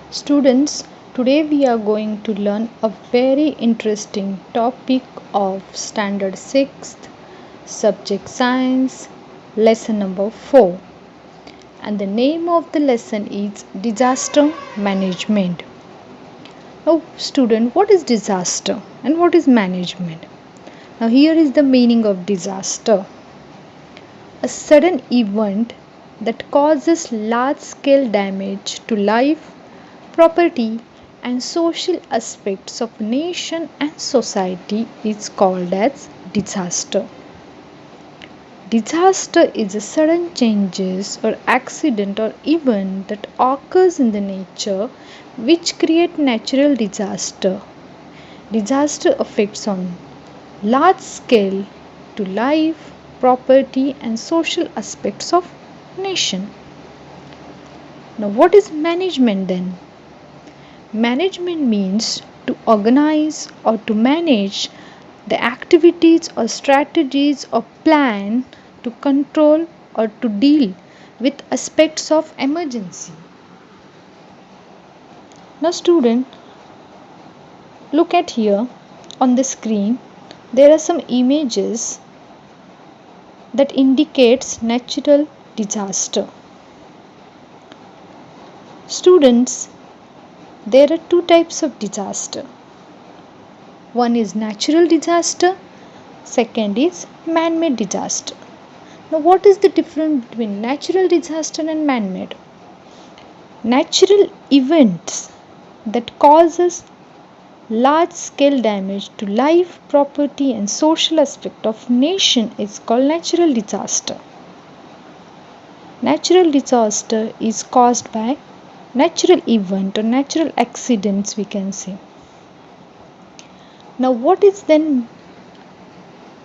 Students, today we are going to learn a very interesting topic of Standard 6th, Subject Science, lesson number 4. And the name of the lesson is Disaster Management. Now, student, what is disaster and what is management? Now, here is the meaning of disaster: a sudden event that causes large scale damage to life, property, and social aspects of nation and society is called as disaster. Disaster is a sudden changes or accident or event that occurs in the nature which create natural disaster. Disaster affects on large scale to life, property and social aspects of nation. Now what is management then? Management means to organize or to manage the activities or strategies or plan to control or to deal with aspects of emergency. Now student, look at here on the screen. There are some images that indicates natural disaster. Students, there are two types of disaster. One is natural disaster, second is man-made disaster. Now what is the difference between natural disaster and man-made? Natural events that causes large scale damage to life, property and social aspect of nation is called natural disaster. Natural disaster is caused by natural event or natural accidents, we can say. Now what is then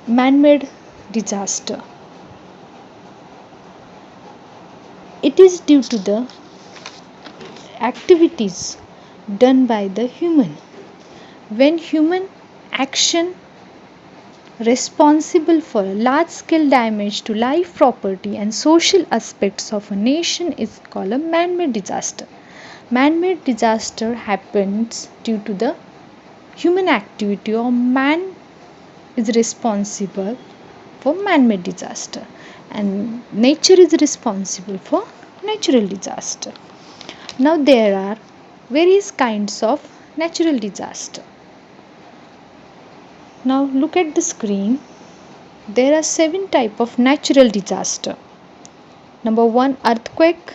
man-made disaster? It is due to the activities done by the human. When human action responsible for large scale damage to life, property and social aspects of a nation is called a man-made disaster. Man-made disaster happens due to the human activity, or man is responsible for man-made disaster and nature is responsible for natural disaster. Now there are various kinds of natural disaster. Now look at the screen. There are 7 types of natural disaster. Number 1, earthquake.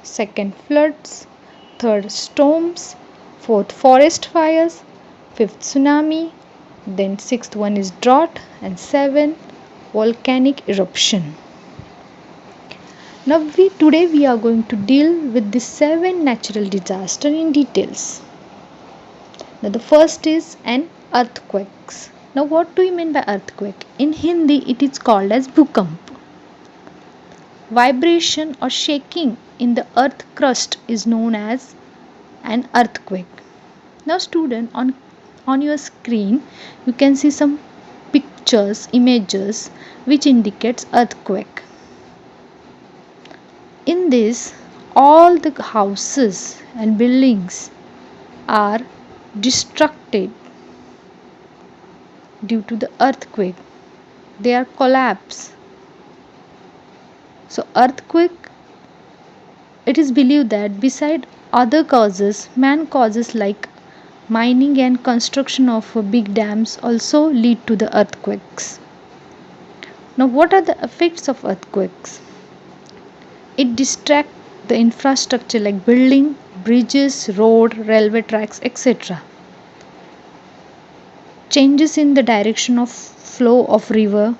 Second, floods. Third, storms. Fourth, forest fires. Fifth, tsunami. Then sixth one is drought. And 7, volcanic eruption. Now today we are going to deal with the 7 natural disasters in details. Now the first is an earthquakes. Now what do you mean by earthquake? In Hindi it is called as bhukamp. Vibration or shaking in the earth crust is known as an earthquake. Now student, on your screen you can see some pictures, images which indicates earthquake. In this, all the houses and buildings are destructed due to the earthquake. They are collapsed. So earthquake, it is believed that beside other causes, man causes like mining and construction of big dams also lead to the earthquakes. Now what are the effects of earthquakes? It distracts the infrastructure like building, bridges, road, railway tracks, etc. Changes in the direction of flow of river.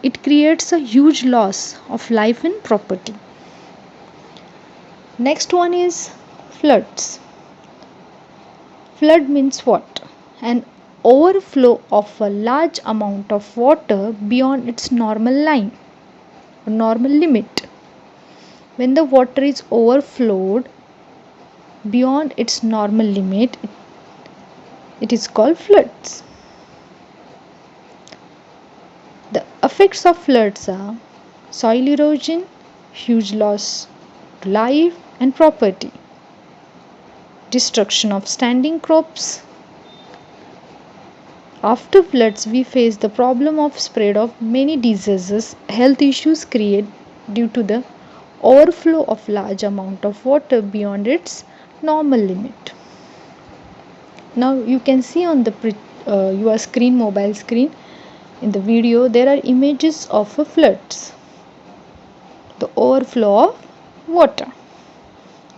It creates a huge loss of life and property. Next one is floods. Flood means what? An overflow of a large amount of water beyond its normal line, normal limit. When the water is overflowed beyond its normal limit, it is called floods. The effects of floods are soil erosion, huge loss to life and property. destruction of standing crops. After floods, we face the problem of spread of many diseases, health issues created due to the overflow of large amount of water beyond its normal limit. Now you can see on the your screen, mobile screen, in the video there are images of a floods, the overflow of water.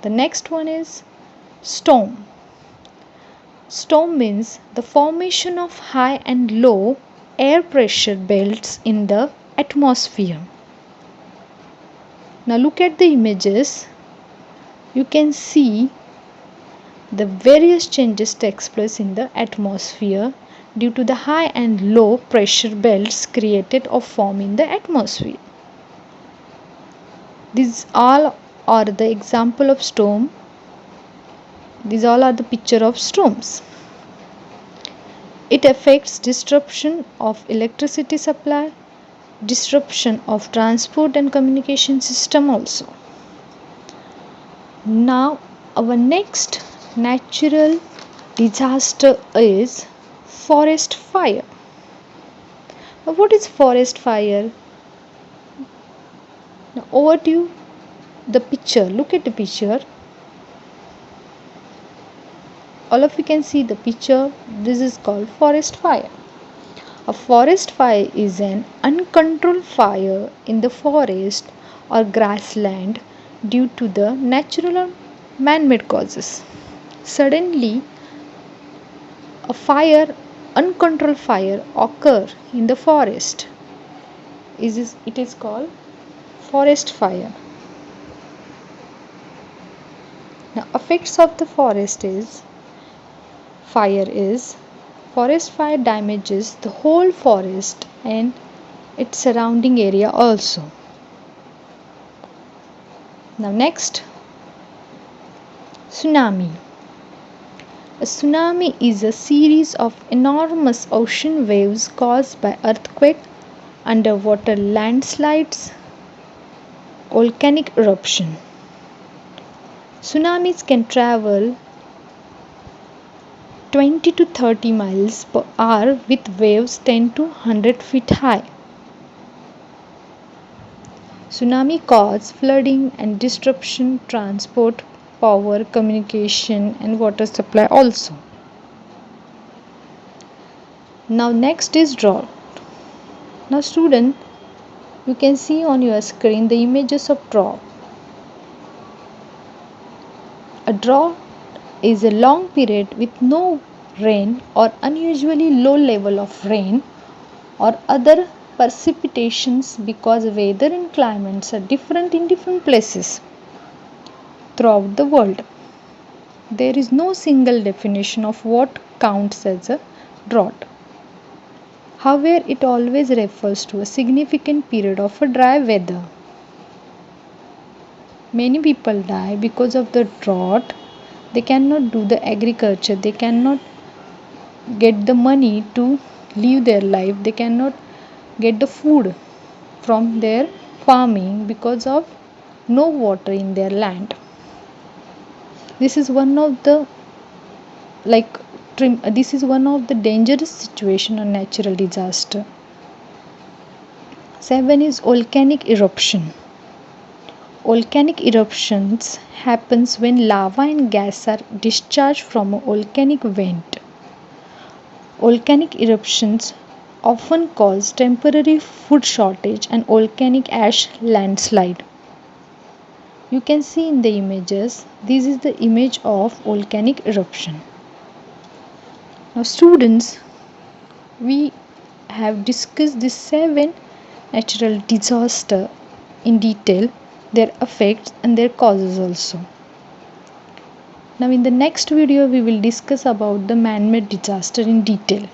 The next one is storm. Storm means the formation of high and low air pressure belts in the atmosphere. Now look at the images. You can see the various changes takes place in the atmosphere due to the high and low pressure belts created or formed in the atmosphere. These all are the example of storm. These all are the picture of storms. It affects disruption of electricity supply, disruption of transport and communication system also. Now our next natural disaster is forest fire. What is forest fire? Now over to the picture. Look at the picture. All of you can see the picture. This is called forest fire. A forest fire is an uncontrolled fire in the forest or grassland due to the natural or man-made causes. Suddenly, uncontrolled fire occur in the forest. It is called forest fire. Now, effects of the forest fire damages the whole forest and its surrounding area also. Now next, tsunami. A tsunami is a series of enormous ocean waves caused by earthquake, underwater landslides, volcanic eruption. Tsunamis can travel 20 to 30 miles per hour with waves 10 to 100 feet high. Tsunami cause flooding and disruption transport, power, communication and water supply also. Now next is drought. Now student, you can see on your screen the images of drought. A drought is a long period with no rain or unusually low level of rain or other precipitations because weather and climates are different in different places throughout the world. There is no single definition of what counts as a drought. However, it always refers to a significant period of a dry weather. Many people die because of the drought. They cannot do the agriculture, they cannot get the money to live their life, they cannot get the food from their farming because of no water in their land. This is one of the dangerous situation or natural disaster. 7 is volcanic eruption. Volcanic eruptions happens when lava and gas are discharged from a volcanic vent. Volcanic eruptions often cause temporary food shortage and volcanic ash landslide. You can see in the images, this is the image of volcanic eruption. Now students, we have discussed these 7 natural disasters in detail, their effects and their causes also. Now in the next video we will discuss about the man-made disaster in detail.